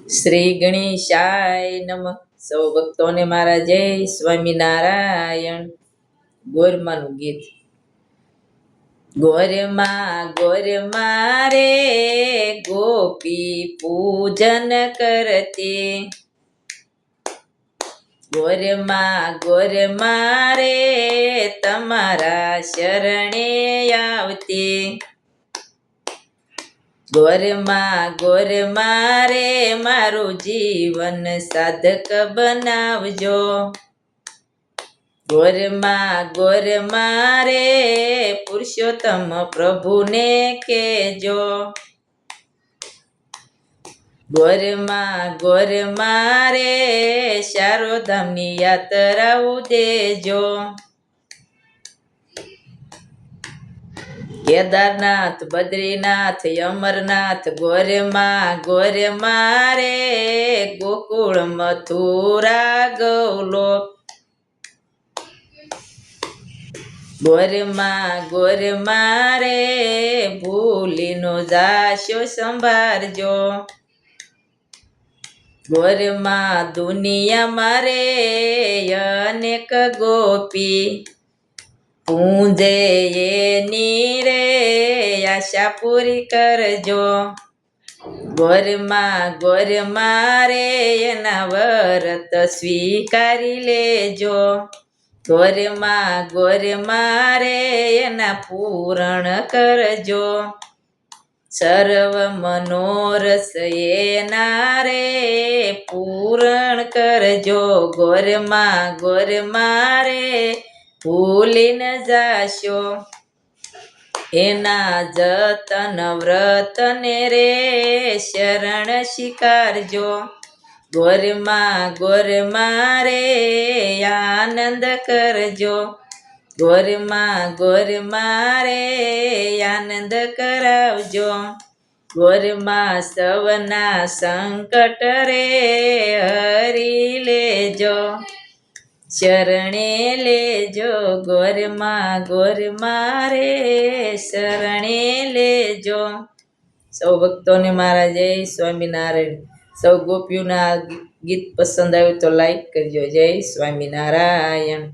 શ્રી ગણેશાય નમઃ. સૌ ભક્તોને મારા જય સ્વામિનારાયણ. ગોરમાનું ગીત. ગોરમાં રે ગોપી પૂજન કરતી, ગોરમાં રે તમારા શરણે આવતી, ગોરમાં રે મારું જીવન સાધક બનાવજો, ગોરમાં રે પુરુષોત્તમ પ્રભુને કહેજો, ગોરમાં રે શારદામની યાત્રાઓ દેજો, કેદારનાથ બદ્રીનાથ અમરનાથ ગોરમાં રે ગોકુળ મથુરા ગૌલોક, ગોરમાં રે ભૂલીનો જાશો સંભાળજો, ગોરમાં દુનિયામાં રે અનેક ગોપી પૂંજે એની રે આશા પૂરી કરજો, ગોરમાં રે એના વ્રત સ્વીકારી લેજો, ગોરમાં રે એના પૂરણ કરજો, સર્વ મનોરસ એના રે પૂરણ કરજો, ગોરમાં રે ભૂલી ન જાશો એના જતન વ્રતને રે શરણ સ્વીકારજો, ગોરમાં રે આનંદ કરજો, ગોરમાં રે આનંદ કરાવજો, ગોરમાં સૌના સંકટ રે હરી લેજો, શરણે લેજો, ગોરમાં રે શરણે લેજો. સૌ ભક્તોને મારા જય સ્વામિનારાયણ. સૌ ગોપીઓના ગીત પસંદ આવ્યું તો લાઈક કરજો. જય સ્વામિનારાયણ.